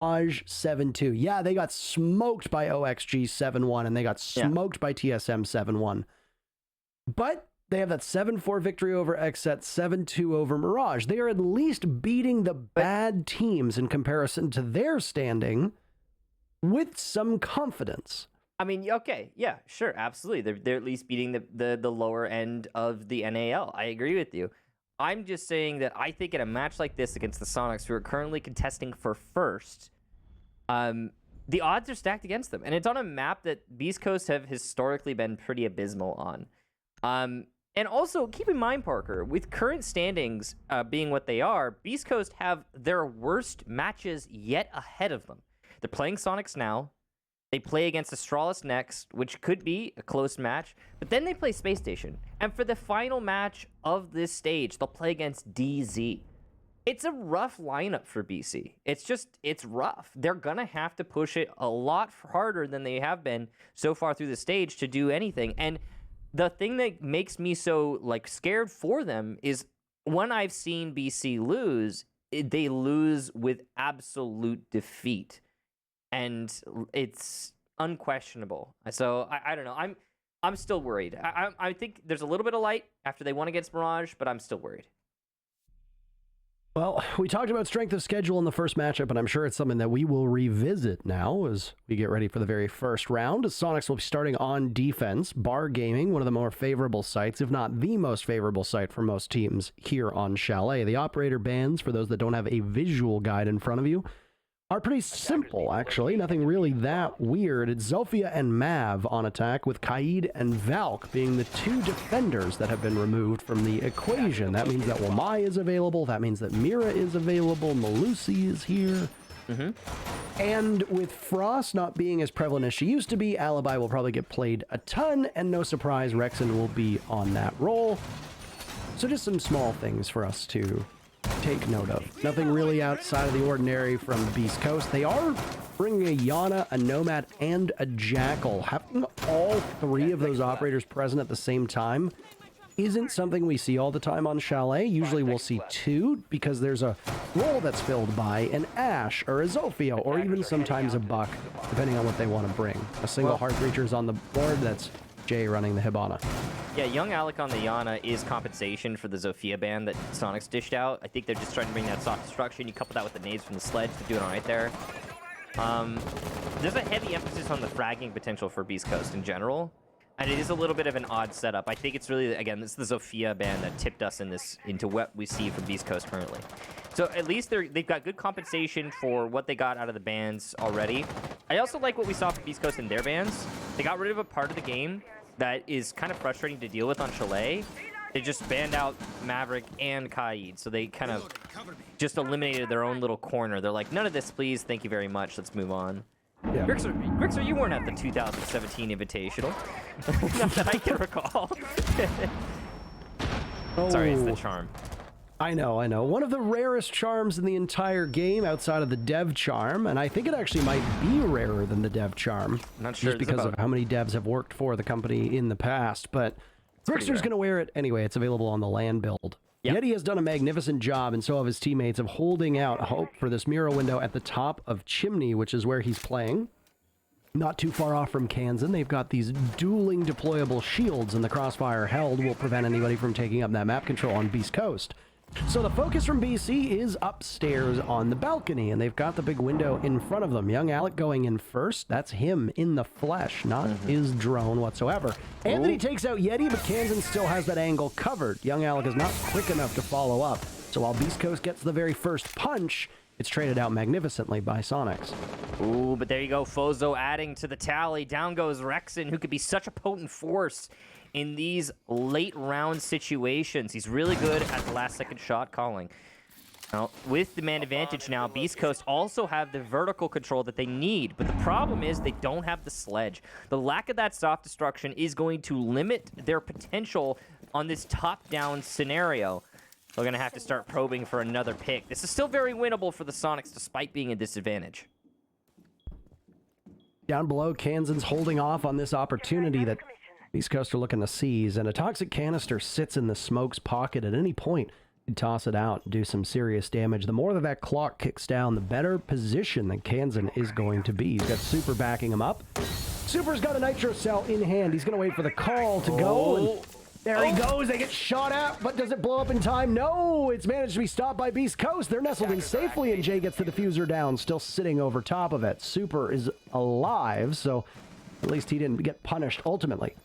Mirage 7-2. Yeah, they got smoked by OXG 7-1, and they got smoked by TSM 7-1. But they have that 7-4 victory over XSET, 7-2 over Mirage. They are at least beating the bad teams in comparison to their standing with some confidence. I mean, okay, yeah, sure, absolutely. They're at least beating the lower end of the NAL. I agree with you. I'm just saying that I think in a match like this against the Soniqs, who are currently contesting for first, the odds are stacked against them. And it's on a map that Beast Coast have historically been pretty abysmal on. And also, keep in mind, Parker, with current standings being what they are, Beast Coast have their worst matches yet ahead of them. They're playing Soniqs now. They play against Astralis next, which could be a close match. But then they play Space Station. And for the final match of this stage, they'll play against DZ. It's a rough lineup for BC. It's rough. They're going to have to push it a lot harder than they have been so far through the stage to do anything. And the thing that makes me so scared for them is when I've seen BC lose, they lose with absolute defeat. And it's unquestionable. So I don't know. I'm still worried. I think there's a little bit of light after they won against Mirage, but I'm still worried. Well, we talked about strength of schedule in the first matchup, and I'm sure it's something that we will revisit now as we get ready for the very first round. Soniqs will be starting on defense. Bar Gaming, one of the more favorable sites, if not the most favorable site for most teams here on Chalet. The operator bans, for those that don't have a visual guide in front of you, are pretty simple, actually. Nothing really that weird. It's Zofia and Mav on attack, with Kaid and Valk being the two defenders that have been removed from the equation. That means that Wamai is available. That means that Mira is available. Malusi is here. And with Frost not being as prevalent as she used to be, Alibi will probably get played a ton, and no surprise, Rexon will be on that role. So just some small things for us to take note of. Nothing really outside of the ordinary from Beast Coast. They are bringing a Yana, a Nomad, and a Jackal. Having all three of those operators present at the same time isn't something we see all the time on Chalet. Usually we'll see two because there's a role that's filled by an Ashe or a Zofia or even sometimes a Buck, depending on what they want to bring. A single Heart Breacher's on the board. That's Jay running the Hibana. Yeah, Young Alec on the Yana is compensation for the Zofia ban that Soniqs dished out. I think they're just trying to bring that soft destruction. You couple that with the nades from the sledge, they're doing all right there. There's a heavy emphasis on the fragging potential for Beast Coast in general, and it is a little bit of an odd setup. I think it's really, again, this is the Zofia ban that tipped us into what we see from Beast Coast currently. So at least they've got good compensation for what they got out of the bans already. I also like what we saw from Beast Coast in their bans. They got rid of a part of the game that is kind of frustrating to deal with on Chalet. They just banned out Maverick and Kaid, so they kind of just eliminated their own little corner. They're like, none of this, please. Thank you very much. Let's move on. Yeah. Grixer, you weren't at the 2017 Invitational. Not that I can recall. Sorry, it's the charm. I know. One of the rarest charms in the entire game outside of the dev charm, and I think it actually might be rarer than the dev charm. I'm not sure. Just because of how many devs have worked for the company in the past, but Grixer's going to wear it anyway. It's available on the land build. Yep. Yeti has done a magnificent job, and so have his teammates, of holding out hope for this Mira window at the top of Chimney, which is where he's playing. Not too far off from Kansan. They've got these dueling deployable shields, and the crossfire held will prevent anybody from taking up that map control on Beast Coast. So the focus from BC is upstairs on the balcony, and they've got the big window in front of them. Young Alec going in first. That's him in the flesh, not his drone whatsoever. Anthony takes out Yeti, but Kansan still has that angle covered. Young Alec is not quick enough to follow up. So while Beast Coast gets the very first punch, it's traded out magnificently by Soniqs. Ooh, but there you go. Fozo adding to the tally. Down goes Rexon, who could be such a potent force in these late round situations. He's really good at the last second shot calling. Now, with the man advantage now, Beast Coast also have the vertical control that they need, but the problem is they don't have the sledge. The lack of that soft destruction is going to limit their potential on this top-down scenario. They're going to have to start probing for another pick. This is still very winnable for the Soniqs, despite being a disadvantage. Down below, Kansan's holding off on this opportunity that Beast Coast are looking to seize, and a toxic canister sits in the smoke's pocket at any point. You toss it out and do some serious damage. The more that clock kicks down, the better position that Kansan is going to be. He's got Super backing him up. Super's got a Nitro Cell in hand. He's going to wait for the call to go. And there he goes. They get shot at, but does it blow up in time? No, it's managed to be stopped by Beast Coast. They're nestled in safely, and Jay gets the diffuser down, still sitting over top of it. Super is alive, so at least he didn't get punished ultimately.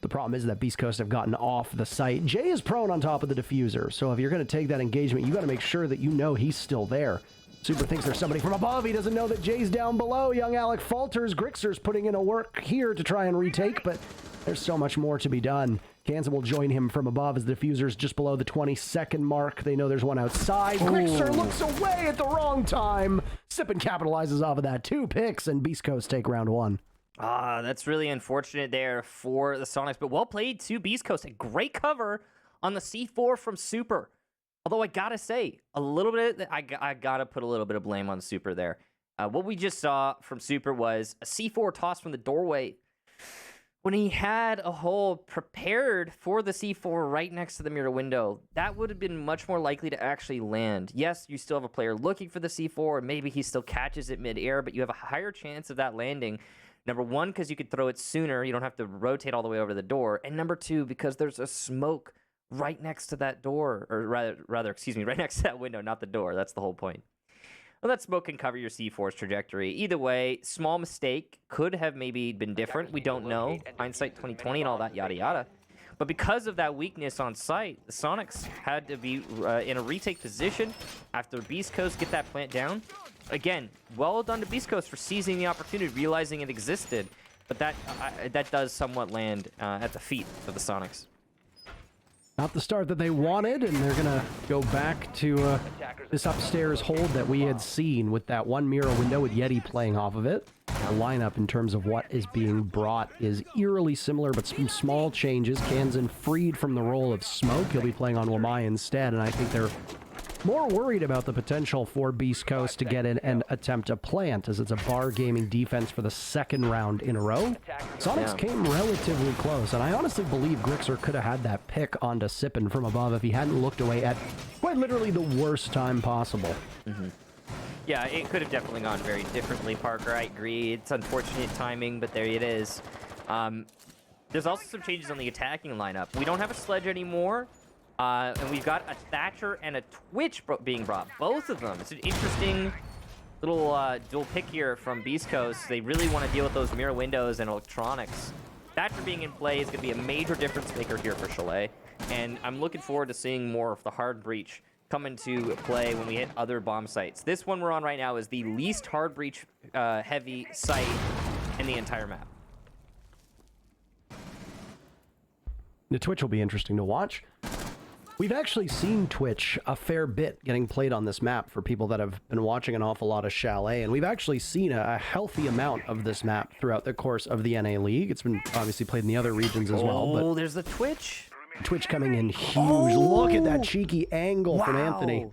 The problem is that Beast Coast have gotten off the site. Jay is prone on top of the diffuser, so if you're going to take that engagement, you got to make sure that you know he's still there. Super thinks there's somebody from above. He doesn't know that Jay's down below. Young Alec falters. Grixer's putting in a work here to try and retake, but there's so much more to be done. Kansan will join him from above as the diffuser's just below the 20-second mark. They know there's one outside. Grixer looks away at the wrong time. Sippin capitalizes off of that. 2 picks, and Beast Coast take round 1. That's really unfortunate there for the Sonics, but well played to Beast Coast. A great cover on the C4 from Super. Although I gotta say, a little bit, I gotta put a little bit of blame on Super there. What we just saw from Super was a C4 toss from the doorway when he had a hole prepared for the C4 right next to the mirror window. That would have been much more likely to actually land. Yes, you still have a player looking for the C4, and maybe he still catches it mid-air, but you have a higher chance of that landing. Number one, because you could throw it sooner. You don't have to rotate all the way over the door. And number two, because there's a smoke right next to that door, or rather, excuse me, right next to that window, not the door. That's the whole point. Well, that smoke can cover your C4's trajectory. Either way, small mistake could have maybe been different. We don't know. Hindsight 2020 and all that, yada yada. But because of that weakness on site, the Sonics had to be in a retake position after Beast Coast get that plant down. Again, well done to Beast Coast for seizing the opportunity, realizing it existed. But that does somewhat land at the feet of the Sonics. Not the start that they wanted, and they're going to go back to this upstairs hold that we had seen with that one mirror window with Yeti playing off of it. The lineup in terms of what is being brought is eerily similar, but some small changes. Kansan freed from the role of Smoke. He'll be playing on Wamai instead, and I think they're more worried about the potential for Beast Coast to get in and attempt a plant, as it's a bar gaming defense for the second round in a row. Sonics came relatively close, and I honestly believe Grixer could have had that pick onto Sippin from above if he hadn't looked away at quite literally the worst time possible. Yeah, it could have definitely gone very differently, Parker. I agree. It's unfortunate timing, but there it is. There's also some changes on the attacking lineup. We don't have a Sledge anymore. And we've got a Thatcher and a Twitch being brought. Both of them. It's an interesting little dual pick here from Beast Coast. They really want to deal with those mirror windows and electronics. Thatcher being in play is going to be a major difference maker here for Chalet. And I'm looking forward to seeing more of the hard breach come into play when we hit other bomb sites. This one we're on right now is the least hard breach heavy site in the entire map. The Twitch will be interesting to watch. We've actually seen Twitch a fair bit getting played on this map for people that have been watching an awful lot of Chalet, and we've actually seen a healthy amount of this map throughout the course of the NA League. It's been obviously played in the other regions as well. Oh, there's the Twitch. Twitch coming in huge. Look at that cheeky angle from Anthony.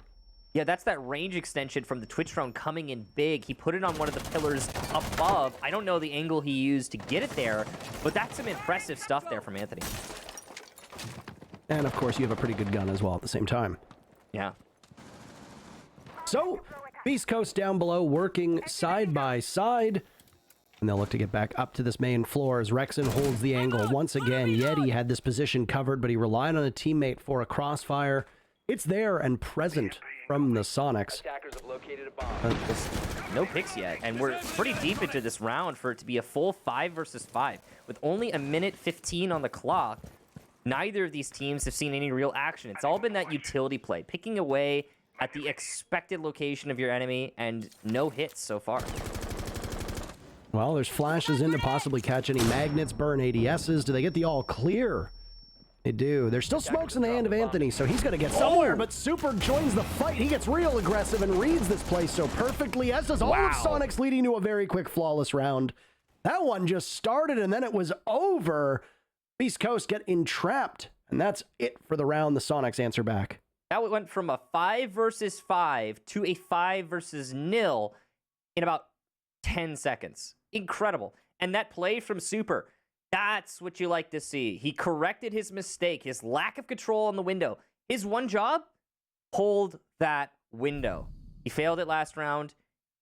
Yeah, that's that range extension from the Twitch drone coming in big. He put it on one of the pillars above. I don't know the angle he used to get it there, but that's some impressive stuff there from Anthony. And, of course, you have a pretty good gun as well at the same time. Yeah. So, Beast Coast down below working side by side. And they'll look to get back up to this main floor as Rexon holds the angle. Once again, Yeti had this position covered, but he relied on a teammate for a crossfire. It's there and present from the Sonics. No picks yet, and we're pretty deep into this round for it to be a full 5 versus 5. With only a minute 15 on the clock, neither of these teams have seen any real action. It's all been that utility play, picking away at the expected location of your enemy, and no hits so far. Well, there's flashes in to possibly catch any magnets, burn ADSs. Do they get the all clear? They do. There's still smokes in the hand of Anthony, so he's going to get somewhere, but Super joins the fight. He gets real aggressive and reads this play so perfectly, as does all of Sonics, leading to a very quick, flawless round. That one just started, and then it was over. Beast Coast get entrapped, and that's it for the round. The Sonics answer back. That went from a 5 versus 5 to a 5 versus 0 in about 10 seconds. Incredible. And that play from Super, that's what you like to see. He corrected his mistake, his lack of control on the window. His one job, hold that window. He failed it last round,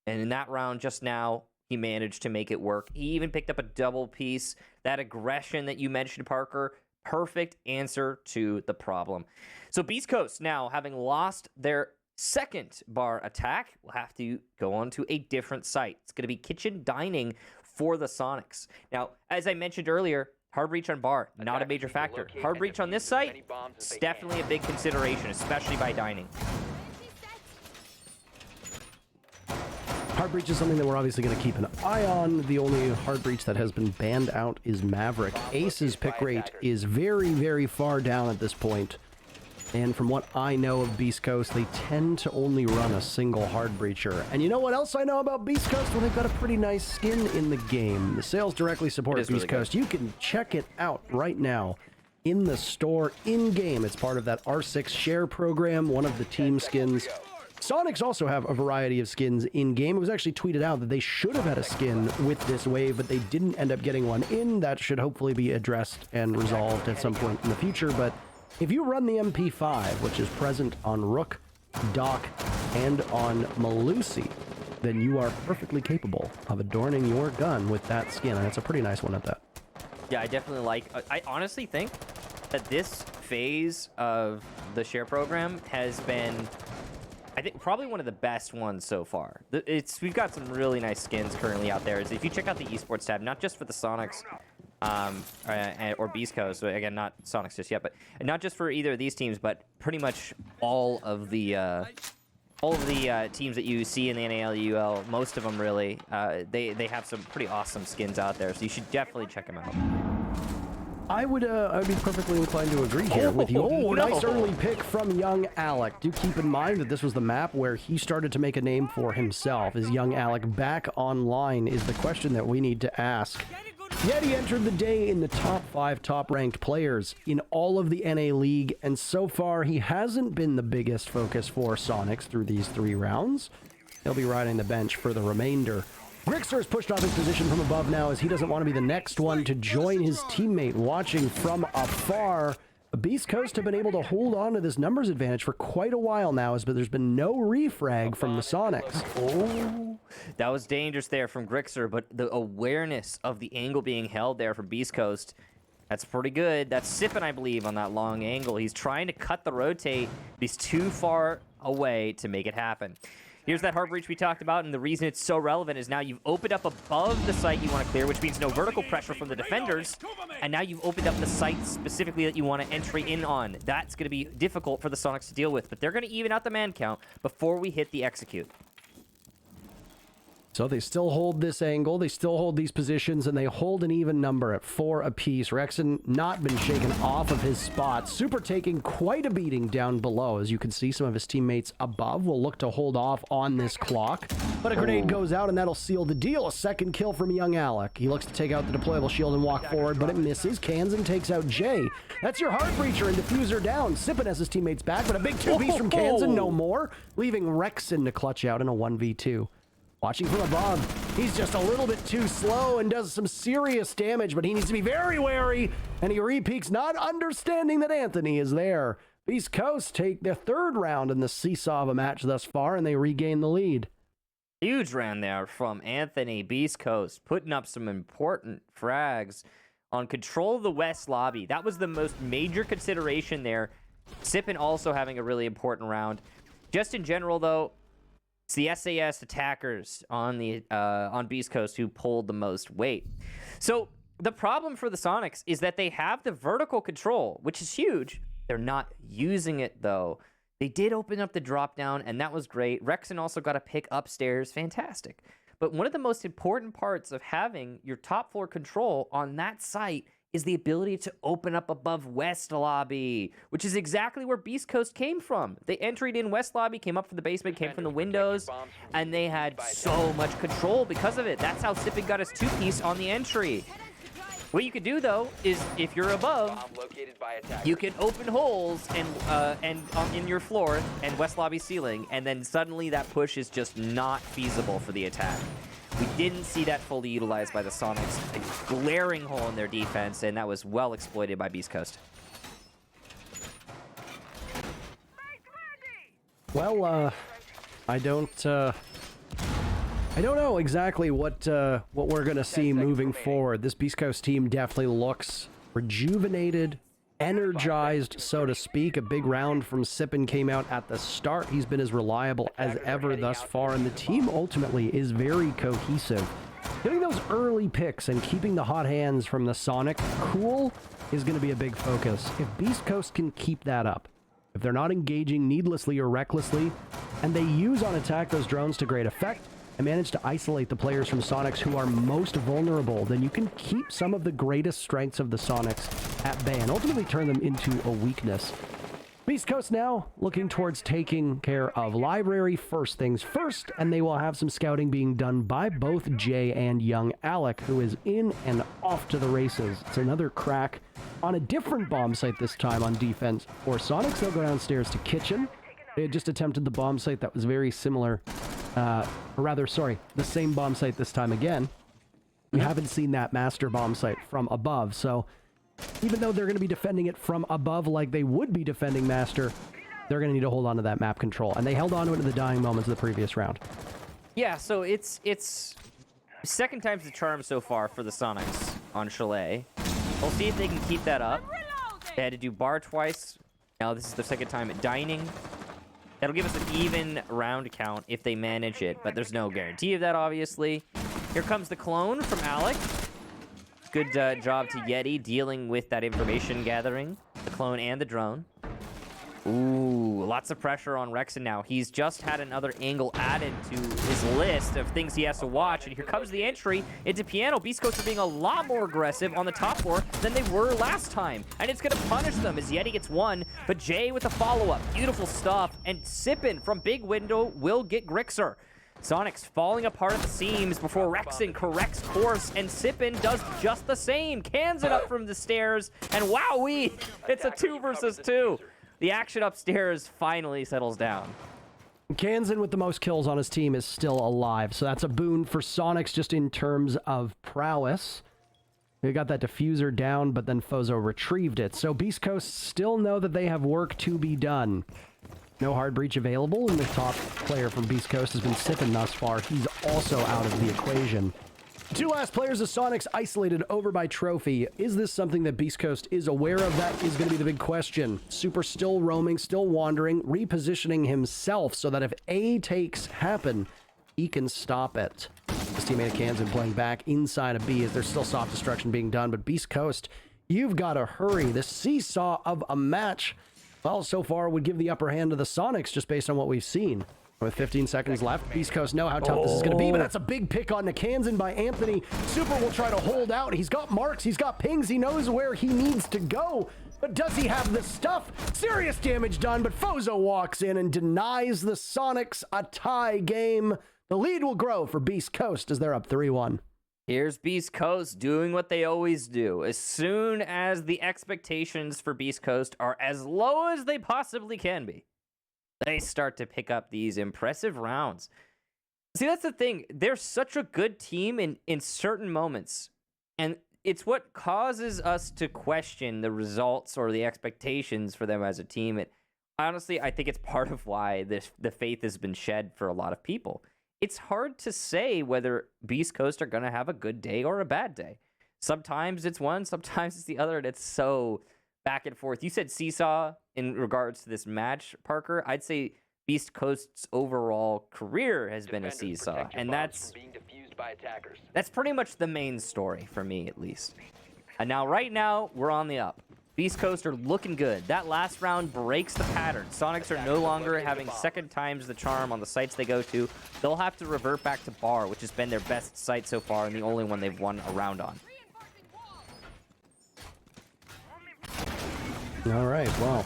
and in that round just now, he managed to make it work. He even picked up a double piece. That aggression that you mentioned, Parker, perfect answer to the problem. So Beast Coast now, having lost their second bar attack, will have to go on to a different site. It's going to be kitchen dining for the Sonics. Now, as I mentioned earlier, hard breach on bar, not a major factor. Hard breach on this site, it's definitely a big consideration, especially by dining. Hard breach is something that we're obviously going to keep an eye on. The only hard breach that has been banned out is Maverick. Ace's pick rate is very, very far down at this point. And from what I know of Beast Coast, they tend to only run a single hard breacher. And you know what else I know about Beast Coast? Well, they've got a pretty nice skin in the game. The sales directly support Beast really Coast. You can check it out right now in the store, in-game. It's part of that R6 share program, one of the team skins. Sonics also have a variety of skins in-game. It was actually tweeted out that they should have had a skin with this wave, but they didn't end up getting one in. That should hopefully be addressed and resolved at some point in the future. But if you run the MP5, which is present on Rook, Doc, and on Malusi, then you are perfectly capable of adorning your gun with that skin, and it's a pretty nice one at that. Yeah, I definitely like... I honestly think that this phase of the share program has been... I think probably one of the best ones so far. We've got some really nice skins currently out there. If you check out the esports tab, not just for the Sonics or Beast Coast, so again, not Sonics just yet, but not just for either of these teams, but pretty much all of the teams that you see in the NAL, UL, most of them really, they have some pretty awesome skins out there, so you should definitely check them out. I would be perfectly inclined to agree here with you. Oh, no. Nice early pick from young Alec. Do keep in mind that this was the map where he started to make a name for himself. Is young Alec back online is the question that we need to ask. Yet he entered the day in the top 5 top-ranked players in all of the NA League, and so far he hasn't been the biggest focus for Sonics through these 3 rounds. He'll be riding the bench for the remainder. Grixer has pushed off his position from above now as he doesn't want to be the next one to join his teammate watching from afar. The Beast Coast have been able to hold on to this numbers advantage for quite a while now, but there's been no refrag from the Sonics. Oh, that was dangerous there from Grixer, but the awareness of the angle being held there from Beast Coast, that's pretty good. That's Sippin, I believe, on that long angle. He's trying to cut the rotate, but he's too far away to make it happen. Here's that hard breach we talked about, and the reason it's so relevant is now you've opened up above the site you want to clear, which means no vertical pressure from the defenders, and now you've opened up the site specifically that you want to entry in on. That's going to be difficult for the Sonics to deal with, but they're going to even out the man count before we hit the execute. So they still hold this angle, they still hold these positions, and they hold an even number at 4 apiece. Rexon not been shaken off of his spot. Super taking quite a beating down below. As you can see, some of his teammates above will look to hold off on this clock. But a grenade goes out, and that'll seal the deal. A second kill from young Alec. He looks to take out the deployable shield and walk forward, but it misses. Kansan takes out Jay. That's your hard breacher and diffuser down. Sippin has his teammates back, but a big 2-piece from Kansan, no more. Leaving Rexon to clutch out in a 1v2. Watching from above, he's just a little bit too slow and does some serious damage, but he needs to be very wary, and he repeaks, not understanding that Anthony is there. Beast Coast take their 3rd round in the seesaw of a match thus far, and they regain the lead. Huge round there from Anthony. Beast Coast putting up some important frags on control of the West lobby. That was the most major consideration there. Sippin also having a really important round. Just in general, though, it's the SAS attackers on Beast Coast who pulled the most weight. So the problem for the Sonics is that they have the vertical control, which is huge. They're not using it, though. They did open up the drop down, and that was great. Rexon also got a pick upstairs. Fantastic. But one of the most important parts of having your top floor control on that site is the ability to open up above West Lobby, which is exactly where Beast Coast came from. They entered in West Lobby, came up from the basement, came from the windows, and they had so much control because of it. That's how Sippin got his 2-piece on the entry. What you could do, though, is if you're above, you can open holes in your floor and West Lobby ceiling, and then suddenly that push is just not feasible for the attack. We didn't see that fully utilized by the Sonics. A glaring hole in their defense, and that was well exploited by Beast Coast. Well, I don't know exactly what we're gonna see moving forward. This Beast Coast team definitely looks rejuvenated, energized, so to speak. A big round from Sippin came out at the start. He's been as reliable as ever thus far, and the team ultimately is very cohesive. Getting those early picks and keeping the hot hands from the Sonic cool is going to be a big focus. If Beast Coast can keep that up, if they're not engaging needlessly or recklessly, and they use on attack those drones to great effect, and manage to isolate the players from Sonics who are most vulnerable, then you can keep some of the greatest strengths of the Sonics at bay and ultimately turn them into a weakness. Beast Coast now looking towards taking care of Library first things first, and they will have some scouting being done by both Jay and young Alec, who is in and off to the races. It's another crack on a different bomb site this time on defense for Sonics. They'll go downstairs to Kitchen. They had just attempted the bomb site that was very similar, or rather, sorry, the same bomb site this time again. We haven't seen that master bomb site from above, so even though they're going to be defending it from above like they would be defending master, they're going to need to hold on to that map control, and they held on to it in the dying moments of the previous round. Yeah, so it's second time's the charm so far for the Sonics on Chalet. We'll see if they can keep that up. They had to do bar twice. Now this is the second time at dining. That'll give us an even round count if they manage it, but there's no guarantee of that, obviously. Here comes the clone from Alec. Good job to Yeti dealing with that information gathering, the clone and the drone. Ooh, lots of pressure on Rexon now. He's just had another angle added to his list of things he has to watch, and here comes the entry into Piano. Beast Coast are being a lot more aggressive on the top floor than they were last time, and it's going to punish them as Yeti gets one, but Jay with a follow-up. Beautiful stuff, and Sippin from Big Window will get Grixer. Sonics falling apart at the seams before Rexon corrects course, and Sippin does just the same. Cans it up from the stairs, and wowee, it's a 2 versus 2. The action upstairs finally settles down. Kansan with the most kills on his team is still alive, so that's a boon for Sonics just in terms of prowess. They got that diffuser down, but then Fozo retrieved it. So Beast Coast still know that they have work to be done. No hard breach available, and the top player from Beast Coast has been Sippin thus far. He's also out of the equation. The two last players of Sonics isolated over by Trophy. Is this something that Beast Coast is aware of? That is going to be the big question. Super still roaming, still wandering, repositioning himself so that if A takes happen, he can stop it. His teammate Kansan playing back inside of B as there's still soft destruction being done, but Beast Coast, you've got to hurry. The seesaw of a match, well, so far would give the upper hand to the Sonics just based on what we've seen. With 15 seconds left, Beast Coast know how tough this is going to be, but that's a big pick on Kansan by Anthony. Super will try to hold out. He's got marks, he's got pings, he knows where he needs to go. But does he have the stuff? Serious damage done, but Fozo walks in and denies the Sonics a tie game. The lead will grow for Beast Coast as they're up 3-1. Here's Beast Coast doing what they always do. As soon as the expectations for Beast Coast are as low as they possibly can be, they start to pick up these impressive rounds. See, that's the thing. They're such a good team in certain moments. And it's what causes us to question the results or the expectations for them as a team. Honestly, I think it's part of why the faith has been shed for a lot of people. It's hard to say whether Beast Coast are going to have a good day or a bad day. Sometimes it's one, sometimes it's the other, and it's so back and forth. You said seesaw in regards to this match, Parker. I'd say Beast Coast's overall career has been a seesaw, and that's pretty much the main story for me, at least. And now, right now, we're on the up. Beast Coast are looking good. That last round breaks the pattern. Sonics are no longer having second times the charm on the sites they go to. They'll have to revert back to Bar, which has been their best site so far and the only one they've won a round on. All right, well,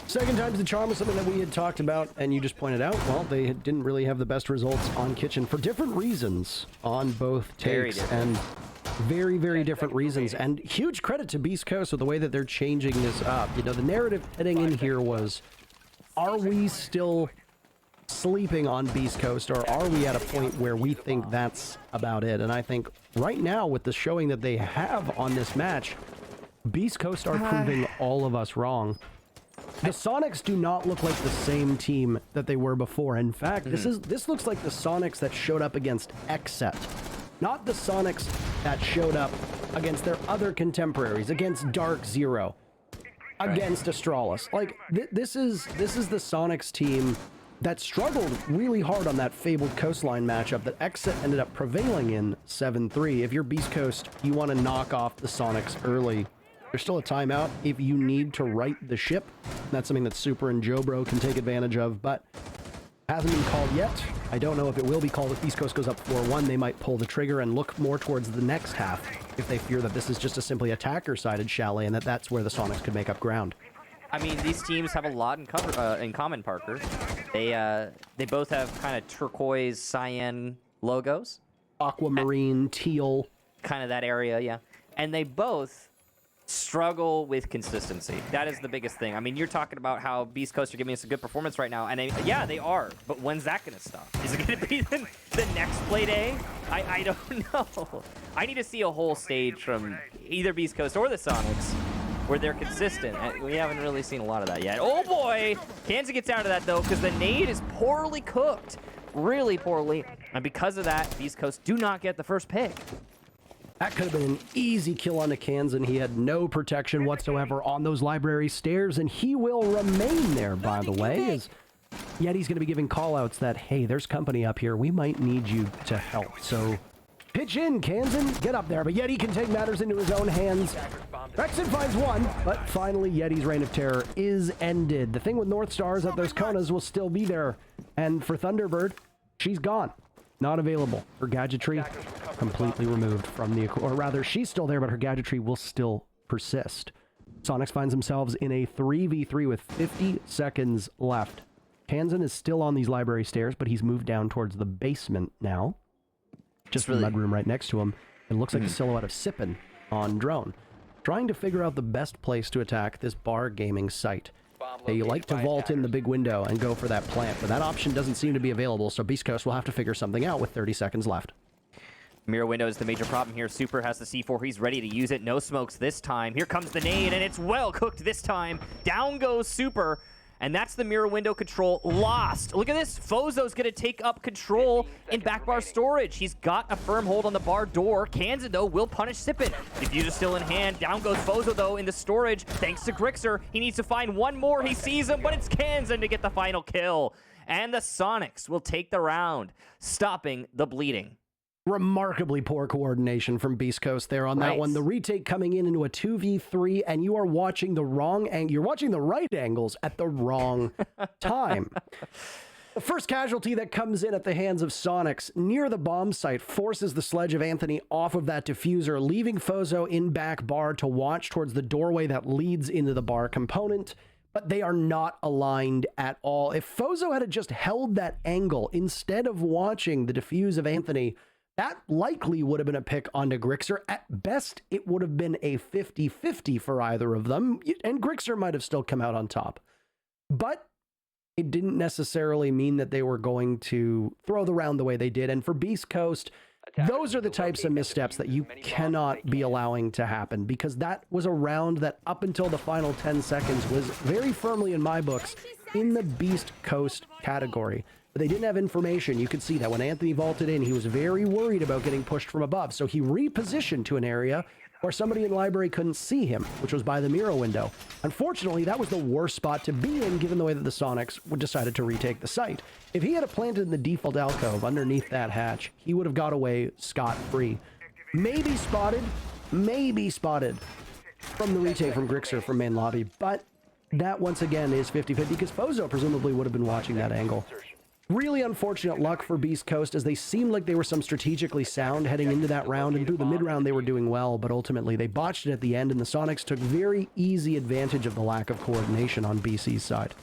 second time's the charm is something that we had talked about, and you just pointed out, well, they didn't really have the best results on Kitchen for different reasons on both takes, and very, very different reasons, and huge credit to Beast Coast with the way that they're changing this up. You know, the narrative heading in here was, are we still sleeping on Beast Coast, or are we at a point where we think that's about it? And I think right now, with the showing that they have on this match, Beast Coast are proving all of us wrong. The Sonics do not look like the same team that they were before. In fact, this looks like the Sonics that showed up against Xset, not the Sonics that showed up against their other contemporaries, against Dark Zero, against Astralis. Like this is the Sonics team that struggled really hard on that fabled coastline matchup that Xset ended up prevailing in 7-3. If you're Beast Coast, you want to knock off the Sonics early. There's still a timeout if you need to right the ship. That's something that Super and Jobro can take advantage of, but hasn't been called yet. I don't know if it will be called. If Beast Coast goes up 4-1, they might pull the trigger and look more towards the next half if they fear that this is just a simply attacker-sided chalet and that's where the Sonics could make up ground. I mean, these teams have a lot in common, Parker. They both have kind of turquoise, cyan logos. Aquamarine, teal. Kind of that area, yeah. And they both struggle with consistency. That is the biggest thing. I mean, you're talking about how Beast Coast are giving us a good performance right now, and yeah, they are. But when's that going to stop? Is it going to be the next play day? I don't know. I need to see a whole stage from either Beast Coast or the Sonics where they're consistent. We haven't really seen a lot of that yet. Oh boy! Kansas gets out of that though, because the nade is poorly cooked. Really poorly. And because of that, Beast Coast do not get the first pick. That could have been an easy kill on Kansan. He had no protection whatsoever on those library stairs, and he will remain there, by the way, as Yeti's going to be giving callouts that, hey, there's company up here. We might need you to help. So pitch in, Kansan. Get up there. But Yeti can take matters into his own hands. Rexon finds one, but finally Yeti's reign of terror is ended. The thing with North Star is that those Konas will still be there. And for Thunderbird, she's gone. Not available. Her gadgetry completely removed from the... Or rather, she's still there, but her gadgetry will still persist. Sonics finds themselves in a 3v3 with 50 seconds left. Kansan is still on these library stairs, but he's moved down towards the basement now. Just the mudroom right next to him. It looks like a silhouette of Sippin on drone. Trying to figure out the best place to attack this bar gaming site. They like to vault in the big window and go for that plant, but that option doesn't seem to be available, so Beast Coast will have to figure something out with 30 seconds left. Mirror window is the major problem here. Super has the C4. He's ready to use it. No smokes this time. Here comes the nade, and it's well cooked this time. Down goes Super, and that's the mirror window control lost. Look at this. Fozo's going to take up control in back bar storage. He's got a firm hold on the bar door. Kansan, though, will punish Sippin. Diffuser still in hand. Down goes Fozo, though, in the storage. Thanks to Grixer. He needs to find one more. He sees him, but it's Kansan to get the final kill. And the Sonics will take the round, stopping the bleeding. Remarkably poor coordination from Beast Coast there on that one. The retake coming in into a 2v3, and you are watching the wrong angle. You're watching the right angles at the wrong time. The first casualty that comes in at the hands of Sonics near the bomb site forces the sledge of Anthony off of that diffuser, leaving Fozo in back bar to watch towards the doorway that leads into the bar component. But they are not aligned at all. If Fozo had just held that angle instead of watching the diffuse of Anthony, that likely would have been a pick onto Grixer. At best, it would have been a 50-50 for either of them, and Grixer might have still come out on top. But it didn't necessarily mean that they were going to throw the round the way they did. And for Beast Coast, those are the types of missteps that you cannot be allowing to happen, because that was a round that up until the final 10 seconds was very firmly in my books in the Beast Coast category. But they didn't have information. You could see that when Anthony vaulted in, he was very worried about getting pushed from above. So he repositioned to an area where somebody in library couldn't see him, which was by the mirror window. Unfortunately, that was the worst spot to be in, given the way that the Sonics decided to retake the site. If he had planted in the default alcove underneath that hatch, he would have got away scot-free. Maybe spotted from the retake from Grixer from main lobby, but that once again is 50-50 because Fozo presumably would have been watching that angle. Really unfortunate luck for Beast Coast, as they seemed like they were some strategically sound heading into that round, and through the mid-round they were doing well, but ultimately they botched it at the end, and the Sonics took very easy advantage of the lack of coordination on BC's side.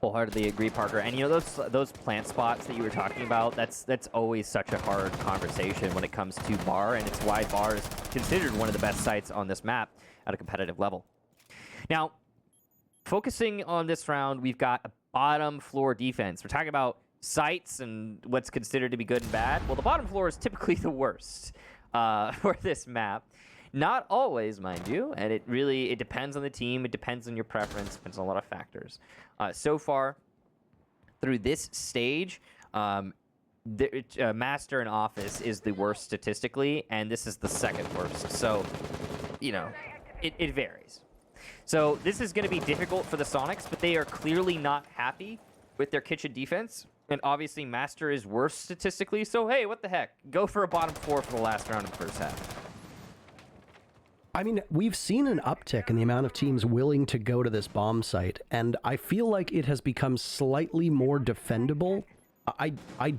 Wholeheartedly agree, Parker. And you know those plant spots that you were talking about, that's always such a hard conversation when it comes to bar, and it's why bar is considered one of the best sites on this map at a competitive level. Now, focusing on this round, we've got a bottom floor defense. We're talking about sites and what's considered to be good and bad. Well, the bottom floor is typically the worst for this map. Not always, mind you, and it depends on the team, it depends on your preference, depends on a lot of factors. So far, through this stage, Master and Office is the worst statistically, and this is the second worst. So, you know, it varies. So this is going to be difficult for the Sonics, but they are clearly not happy with their kitchen defense. And obviously, Master is worse statistically. So, hey, what the heck? Go for a bottom 4 for the last round of the first half. I mean, we've seen an uptick in the amount of teams willing to go to this bomb site, and I feel like it has become slightly more defendable. I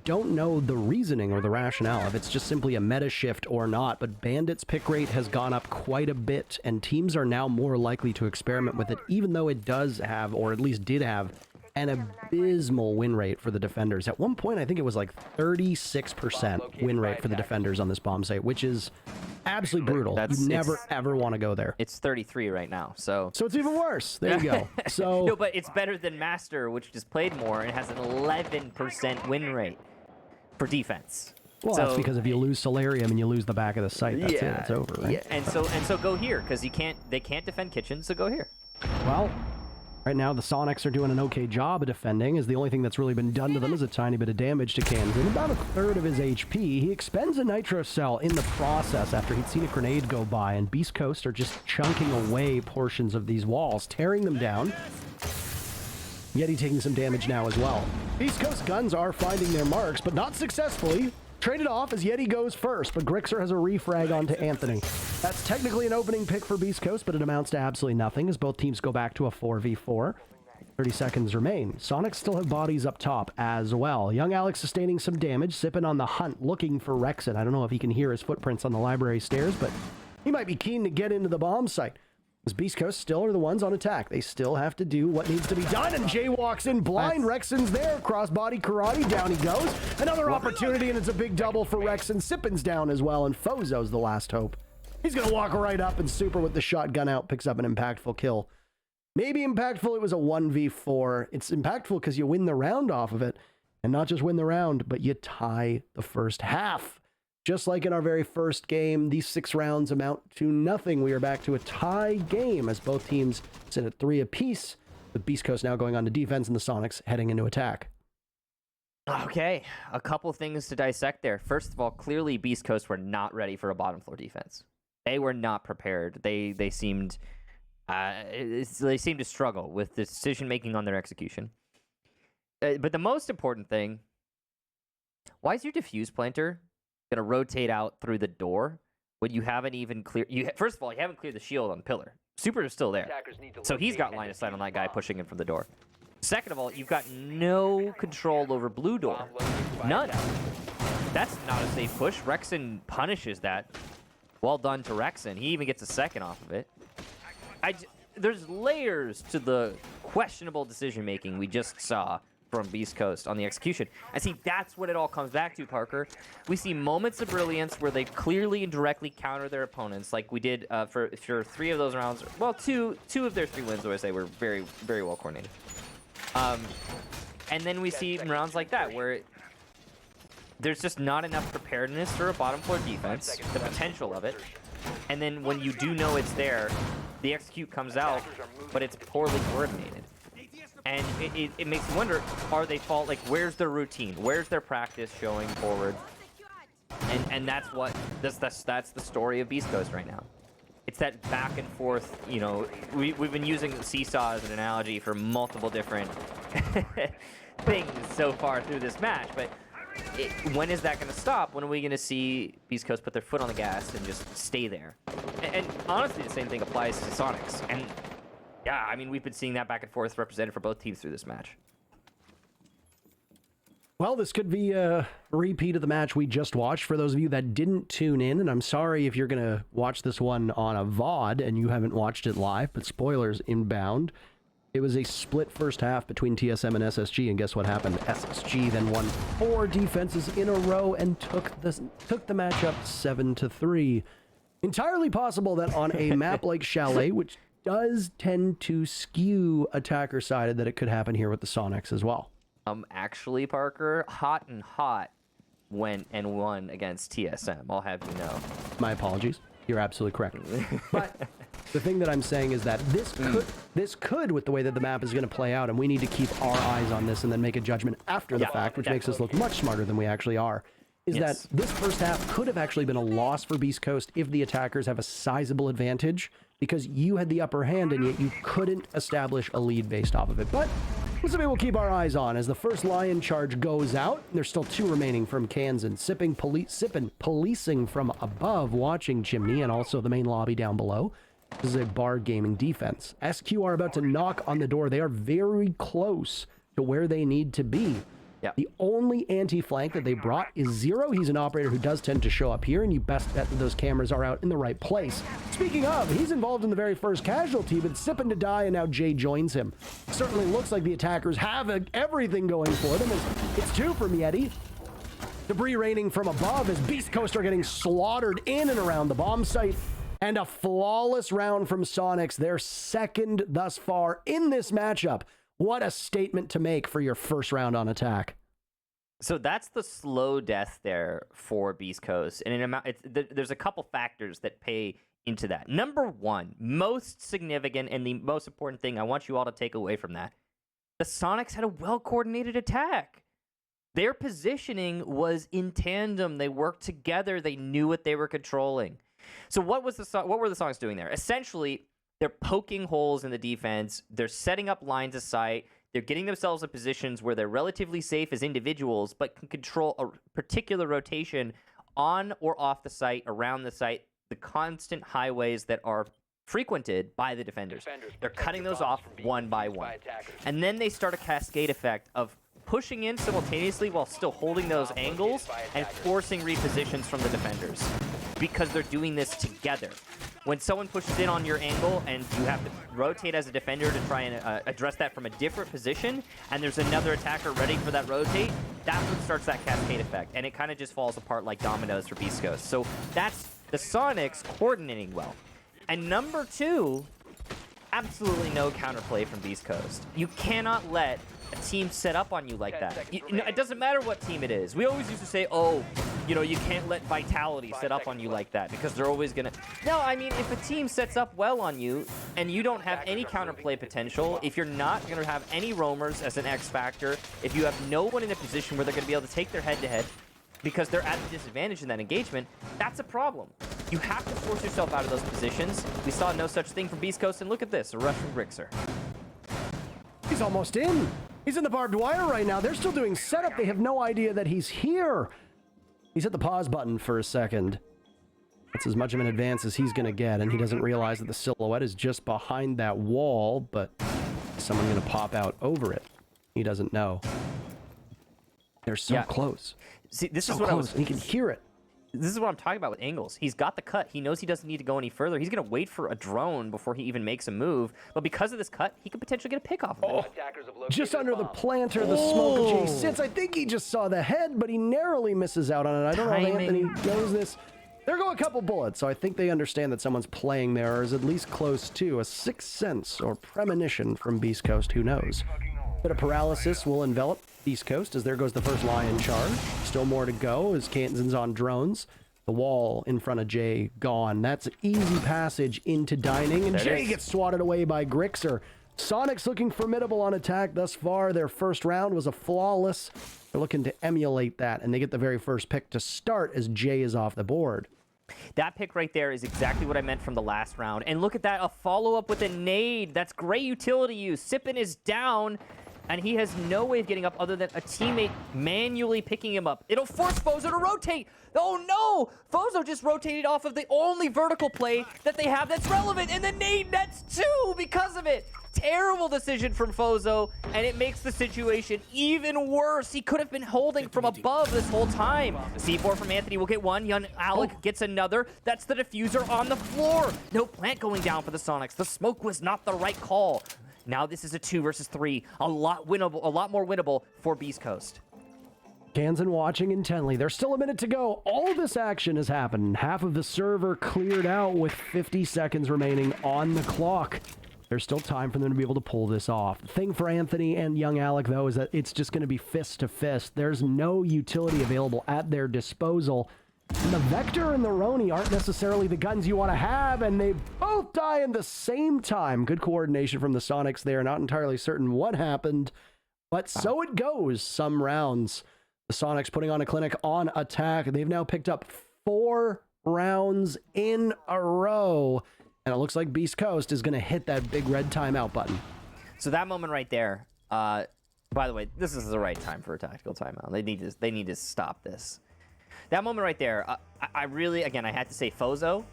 don't know the reasoning or the rationale, if it's just simply a meta shift or not, but Bandit's pick rate has gone up quite a bit, and teams are now more likely to experiment with it, even though it does have, or at least did have, an abysmal win rate for the defenders. At one point, I think it was like 36% win rate for the defenders on this bomb site, which is absolutely brutal. You never, ever want to go there. It's 33 right now, so it's even worse. There you go. So no, but it's better than Master, which just played more and has an 11% win rate for defense. Well, so, that's because if you lose Solarium and you lose the back of the site, that's it. It's over, right? Yeah, and so go here, because they can't defend kitchen, so go here. Well, right now the Sonics are doing an okay job of defending, as the only thing that's really been done to them is a tiny bit of damage to Kansan. About a third of his HP. He expends a Nitro Cell in the process after he'd seen a grenade go by, and Beast Coast are just chunking away portions of these walls, tearing them down. Yeti taking some damage now as well. Beast Coast guns are finding their marks, but not successfully. Traded off as Yeti goes first, but Grixer has a refrag onto Anthony. That's technically an opening pick for Beast Coast, but it amounts to absolutely nothing as both teams go back to a 4v4. 30 seconds remain. Sonics still have bodies up top as well. Young Alex sustaining some damage, sipping on the hunt, looking for Rexon. I don't know if he can hear his footprints on the library stairs, but he might be keen to get into the bomb site. As Beast Coast still are the ones on attack. They still have to do what needs to be done, and Jay walks in blind. Rexon's there. Crossbody karate. Down he goes. Another opportunity, and it's a big double for Rexon. Sippin's down as well, and Fozo's the last hope. He's going to walk right up and super with the shotgun out. Picks up an impactful kill. Maybe impactful, it was a 1v4. It's impactful because you win the round off of it. And not just win the round, but you tie the first half. Just like in our very first game, these 6 rounds amount to nothing. We are back to a tie game as both teams sit at 3 apiece, with Beast Coast now going on to defense and the Sonics heading into attack. Okay, a couple things to dissect there. First of all, clearly Beast Coast were not ready for a bottom floor defense. They were not prepared. They seemed to struggle with the decision making on their execution. But the most important thing, why is your diffuse planter going to rotate out through the door when you haven't even cleared... First of all, you haven't cleared the shield on Pillar. Super is still there. So he's got line of sight on that guy pushing in from the door. Second of all, you've got no control over blue door. None. That's not a safe push. Rexon punishes that. Well done to Rexon. He even gets a second off of it. There's layers to the questionable decision-making we just saw from Beast Coast on the execution. And see, that's what it all comes back to, Parker. We see moments of brilliance where they clearly and directly counter their opponents, like we did for 3 of those rounds. Well, two of their 3 wins, I would say, were very, very well coordinated. And then we see rounds like that where there's just not enough preparedness for a bottom floor defense, the potential of it. And then when you do know it's there, the execute comes out, but it's poorly coordinated. And it makes me wonder, are they where's their routine? Where's their practice showing forward? And that's the story of Beast Coast right now. It's that back and forth, you know, we've been using the seesaw as an analogy for multiple different things so far through this match, but when is that going to stop? When are we going to see Beast Coast put their foot on the gas and just stay there? And honestly, the same thing applies to Sonics. And yeah, I mean, we've been seeing that back and forth represented for both teams through this match. Well, this could be a repeat of the match we just watched for those of you that didn't tune in, and I'm sorry if you're going to watch this one on a VOD and you haven't watched it live, but spoilers inbound. It was a split first half between TSM and SSG, and guess what happened? SSG then won 4 defenses in a row and took the matchup 7-3. Entirely possible that on a map like Chalet, which does tend to skew attacker-sided, that it could happen here with the Sonics as well. Actually, Parker, Hot and Hot went and won against TSM. I'll have you know. My apologies. You're absolutely correct. But the thing that I'm saying is that this could, with the way that the map is going to play out, and we need to keep our eyes on this and then make a judgment after the fact, which makes us look much smarter than we actually are, is that this first half could have actually been a loss for Beast Coast if the attackers have a sizable advantage, because you had the upper hand and yet you couldn't establish a lead based off of it. But this is what we'll keep our eyes on as the first Lion charge goes out. There's still 2 remaining from Kansan. Sippin policing from above, watching Chimney and also the main lobby down below. This is a bar gaming defense. SQ are about to knock on the door. They are very close to where they need to be. Yeah. The only anti-flank that they brought is Zero. He's an operator who does tend to show up here, and you best bet that those cameras are out in the right place. Speaking of, he's involved in the very first casualty, but Sippin to die, and now Jay joins him. Certainly looks like the attackers have everything going for them. It's 2 from Yeti. Debris raining from above as Beast Coast are getting slaughtered in and around the bomb site. And a flawless round from Soniqs, their second thus far in this matchup. What a statement to make for your first round on attack. So that's the slow death there for Beast Coast. And there's a couple factors that pay into that. Number one, most significant and the most important thing I want you all to take away from that, the Soniqs had a well-coordinated attack. Their positioning was in tandem. They worked together. They knew what they were controlling. So what were the Soniqs doing there? Essentially, they're poking holes in the defense. They're setting up lines of sight. They're getting themselves in positions where they're relatively safe as individuals, but can control a particular rotation on or off the site, around the site, the constant highways that are frequented by the defenders. They're cutting those off one by one. And then they start a cascade effect of pushing in simultaneously while still holding those angles and forcing repositions from the defenders, because they're doing this together. When someone pushes in on your angle and you have to rotate as a defender to try and address that from a different position, and there's another attacker ready for that rotate, that's what starts that cascade effect, and it kind of just falls apart like dominoes for Beast Coast. So that's the Soniqs coordinating well. And number 2, absolutely no counterplay from Beast Coast. You cannot let a team set up on you like that. It doesn't matter what team it is. We always used to say, oh, you can't let Vitality set up on you like that because they're always going to... No, I mean, if a team sets up well on you and you don't have any counterplay potential, if you're not going to have any roamers as an X factor, if you have no one in a position where they're going to be able to take their head-to-head because they're at a disadvantage in that engagement, that's a problem. You have to force yourself out of those positions. We saw no such thing from Beast Coast, and look at this, a rush from Grixer. He's almost in. He's in the barbed wire right now. They're still doing setup. They have no idea that he's here. He's hit the pause button for a second. That's as much of an advance as he's going to get, and he doesn't realize that the silhouette is just behind that wall, but is someone going to pop out over it? He doesn't know. They're so close. See, this so is what close, and he can hear it. This is what I'm talking about with angles. He's got the cut. He knows he doesn't need to go any further. He's going to wait for a drone before he even makes a move. But because of this cut, he could potentially get a pick off of it. Just under the planter, the smoke Jay sits. I think he just saw the head, but he narrowly misses out on it. I don't know if Anthony knows this. There go a couple bullets, so I think they understand that someone's playing there, or is at least close to a sixth sense or premonition from Beast Coast. Who knows? Bit of paralysis will envelop Beast Coast as there goes the first Lion charge. Still more to go as Canton's on drones. The wall in front of Jay gone. That's an easy passage into dining, and Jay gets swatted away by Grixer. Soniqs looking formidable on attack thus far. Their first round was a flawless. They're looking to emulate that, and they get the very first pick to start as Jay is off the board. That pick right there is exactly what I meant from the last round. And look at that, a follow-up with a nade. That's great utility use. Sippin is down, and he has no way of getting up other than a teammate manually picking him up. It'll force Fozo to rotate. Oh no! Fozo just rotated off of the only vertical play that they have that's relevant, and the nade nets two because of it. Terrible decision from Fozo, and it makes the situation even worse. He could have been holding from above this whole time. C4 from Anthony will get one. Young Alec gets another. That's the diffuser on the floor. No plant going down for the Soniqs. The smoke was not the right call. Now this is a 2 versus 3. A lot more winnable for Beast Coast. Kansan watching intently. There's still a minute to go. All of this action has happened. Half of the server cleared out with 50 seconds remaining on the clock. There's still time for them to be able to pull this off. The thing for Anthony and young Alec, though, is that it's just going to be fist to fist. There's no utility available at their disposal. And the Vector and the Roni aren't necessarily the guns you want to have, and they both die in the same time. Good coordination from the Sonics there. Not entirely certain what happened, but so it goes some rounds. The Sonics putting on a clinic on attack. They've now picked up 4 rounds in a row, and it looks like Beast Coast is going to hit that big red timeout button. So that moment right there, by the way, this is the right time for a tactical timeout. They need to stop this. That moment right there, I really, again, I had to say Fozo.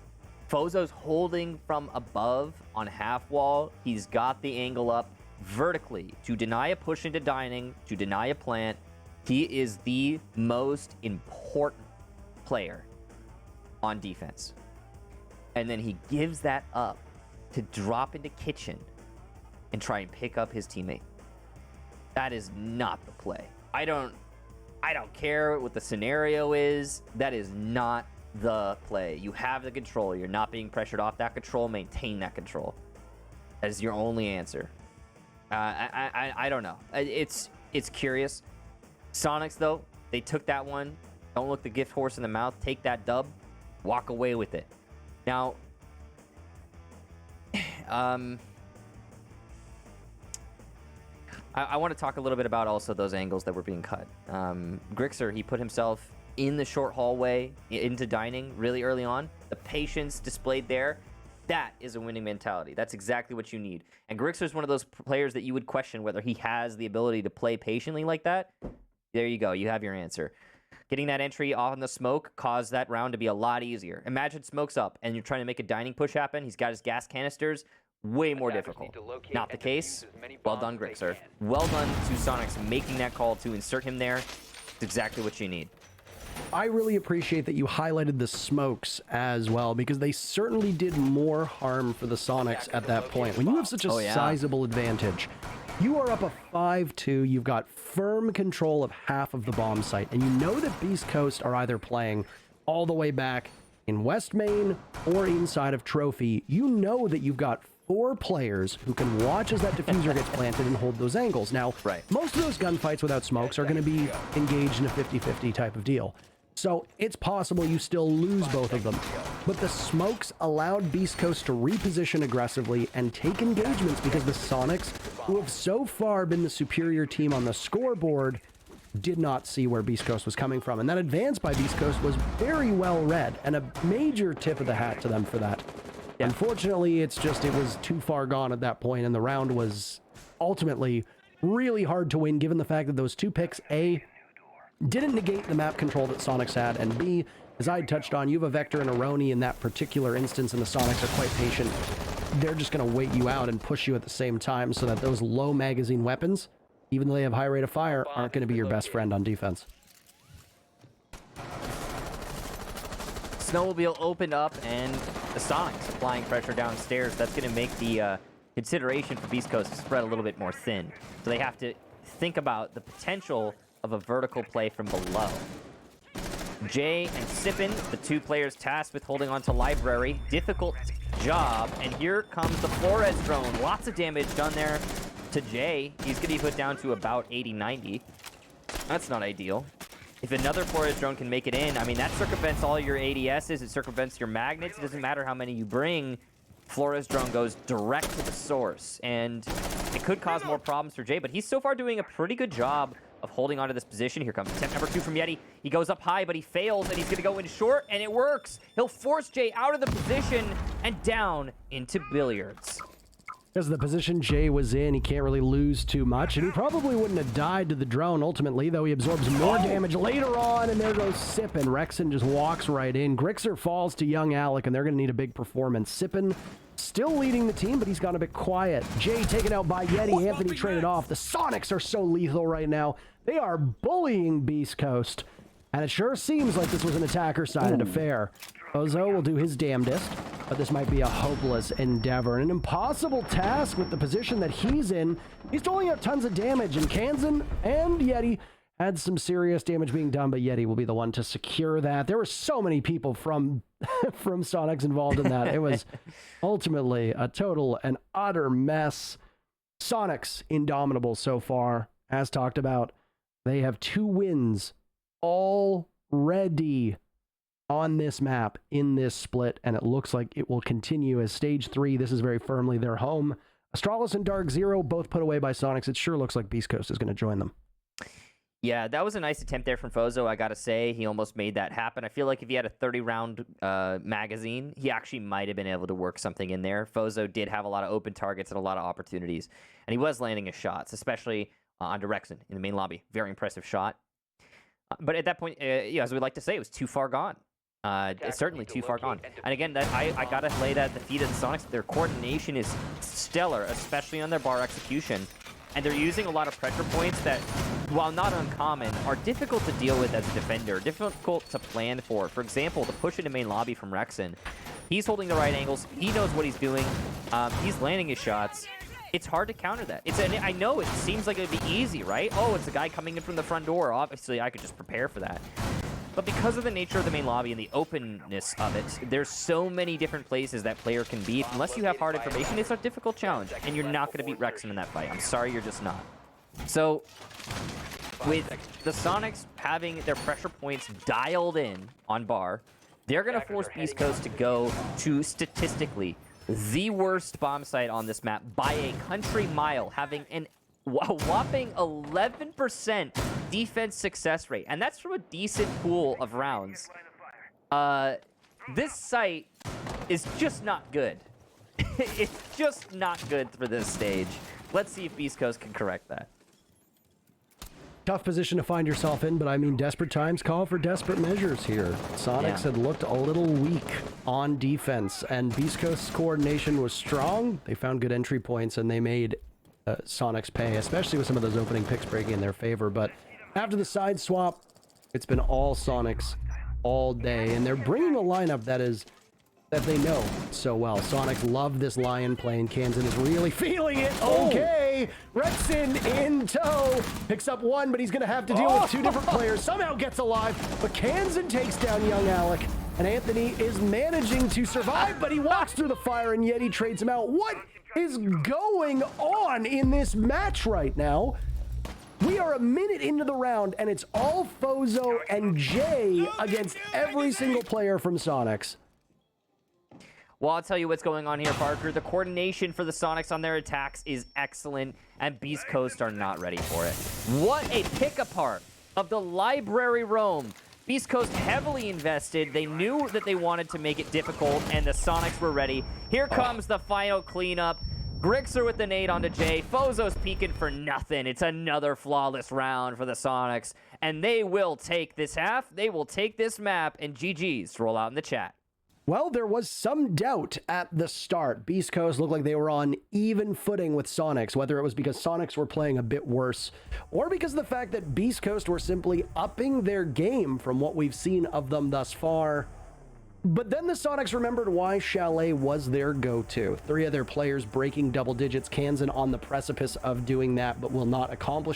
Fozo's holding from above on half wall. He's got the angle up vertically to deny a push into dining, to deny a plant. He is the most important player on defense. And then he gives that up to drop into kitchen and try and pick up his teammate. That is not the play. I don't care what the scenario is. That is not the play. You have the control. You're not being pressured off that control. Maintain that control. That is your only answer. I don't know. It's curious. Sonics, though, they took that one. Don't look the gift horse in the mouth. Take that dub. Walk away with it. Now, I want to talk a little bit about also those angles that were being cut. Grixer, he put himself in the short hallway into dining really early on. The patience displayed there, that is a winning mentality. That's exactly what you need. And Grixer is one of those players that you would question whether he has the ability to play patiently like that. There you go. You have your answer. Getting that entry on the smoke caused that round to be a lot easier. Imagine smoke's up and you're trying to make a dining push happen. He's got his gas canisters. Way more difficult. Not the case. Well done, Grixer. Well done to Sonics making that call to insert him there. It's exactly what you need. I really appreciate that you highlighted the smokes as well, because they certainly did more harm for the Sonics at that point. When you have such a sizable advantage, you are up a 5-2, you've got firm control of half of the bomb site, and you know that Beast Coast are either playing all the way back in West Main or inside of Trophy. You know that you've got 4 players who can watch as that diffuser gets planted and hold those angles. Now, most of those gunfights without smokes are going to be engaged in a 50-50 type of deal. So it's possible you still lose both of them. But the smokes allowed Beast Coast to reposition aggressively and take engagements, because the Sonics, who have so far been the superior team on the scoreboard, did not see where Beast Coast was coming from. And that advance by Beast Coast was very well read, and a major tip of the hat to them for that. Yeah. Unfortunately, it was too far gone at that point, and the round was ultimately really hard to win, given the fact that those 2 picks, A, didn't negate the map control that Sonics had, and B, as I had touched on, you have a Vector and a Roni in that particular instance, and the Sonics are quite patient. They're just going to wait you out and push you at the same time, so that those low magazine weapons, even though they have high rate of fire, aren't going to be your best friend on defense. Snowmobile opened up, and the Sonics applying pressure downstairs. That's going to make the consideration for Beast Coast spread a little bit more thin. So they have to think about the potential of a vertical play from below. Jay and Sippin, the 2 players tasked with holding on to Library. Difficult job. And here comes the Flores drone. Lots of damage done there to Jay. He's going to be put down to about 80-90. That's not ideal. If another Flores drone can make it in, I mean, that circumvents all your ADSs. It circumvents your magnets. It doesn't matter how many you bring. Flores drone goes direct to the source. And it could cause more problems for Jay, but he's so far doing a pretty good job of holding onto this position. Here comes attempt number 2 from Yeti. He goes up high, but he fails, and he's going to go in short, and it works. He'll force Jay out of the position and down into billiards. Because the position Jay was in, he can't really lose too much, and he probably wouldn't have died to the drone ultimately, though he absorbs more damage later on, and there goes Sippin. Rexon just walks right in. Grixer falls to young Alec, and they're going to need a big performance. Sippin still leading the team, but he's gone a bit quiet. Jay taken out by Yeti. Anthony traded off. The Sonics are so lethal right now. They are bullying Beast Coast, and it sure seems like this was an attacker-sided affair. Ozo will do his damnedest, but this might be a hopeless endeavor. An impossible task with the position that he's in. He's doling out tons of damage, and Kansan and Yeti had some serious damage being done, but Yeti will be the one to secure that. There were so many people from Sonics involved in that. It was ultimately a total and utter mess. Sonics indomitable so far, as talked about. They have 2 wins already on this map in this split, and it looks like it will continue as stage 3. This is very firmly their home. Astralis and Dark Zero both put away by Soniqs. It sure looks like Beast Coast is going to join them. Yeah, that was a nice attempt there from Fozo. I got to say, he almost made that happen. I feel like if he had a 30-round magazine, he actually might have been able to work something in there. Fozo did have a lot of open targets and a lot of opportunities, and he was landing his shots, especially on Rexen in the main lobby. Very impressive shot. But at that point, as we like to say, it was too far gone. It's certainly too far gone. And again, I got to lay that at the feet of the Soniqs. Their coordination is stellar, especially on their bar execution. And they're using a lot of pressure points that, while not uncommon, are difficult to deal with as a defender, difficult to plan for. For example, the push into main lobby from Rexen. He's holding the right angles. He knows what he's doing. He's landing his shots. It's hard to counter that. I know it seems like it would be easy, right? Oh, it's a guy coming in from the front door. Obviously, I could just prepare for that. But because of the nature of the main lobby and the openness of it, there's so many different places that player can be. Unless you have hard information, it's a difficult challenge, and you're not going to beat Rexen in that fight. I'm sorry, you're just not. So, with the Soniqs having their pressure points dialed in on bar, they're going to force Beast Coast to go to, statistically, the worst bomb site on this map by a country mile, having a whopping 11% defense success rate, and that's from a decent pool of rounds. This site is just not good. It's just not good for this stage. Let's see if Beast Coast can correct that. Tough position to find yourself in, but I mean, desperate times call for desperate measures here. Soniqs had looked a little weak on defense, and Beast Coast's coordination was strong. They found good entry points, and they made Soniqs pay, especially with some of those opening picks breaking in their favor. But after the side swap, it's been all Soniqs all day, and they're bringing a lineup that they know so well. Soniqs love this Lion play, and Kansan is really feeling it. Okay, Rexen in tow, picks up one, but he's going to have to deal with two different players. Somehow gets alive, but Kansan takes down young Alec, and Anthony is managing to survive, but he walks through the fire, and yet he trades him out. What is going on in this match right now? We are a minute into the round, and it's all Fozo and Jay against every single player from Soniqs. Well, I'll tell you what's going on here, Parker. The coordination for the Soniqs on their attacks is excellent, and Beast Coast are not ready for it. What a pick-apart of the library roam. Beast Coast heavily invested. They knew that they wanted to make it difficult, and the Soniqs were ready. Here comes the final cleanup. Grixer with the nade onto Jay. Fozo's peeking for nothing. It's another flawless round for the Soniqs, and they will take this half. They will take this map, and GG's roll out in the chat. Well, there was some doubt at the start. Beast Coast looked like they were on even footing with Soniqs, whether it was because Soniqs were playing a bit worse or because of the fact that Beast Coast were simply upping their game from what we've seen of them thus far. But then the Soniqs remembered why Chalet was their go-to. 3 of their players breaking double digits. Kansan on the precipice of doing that, but will not accomplish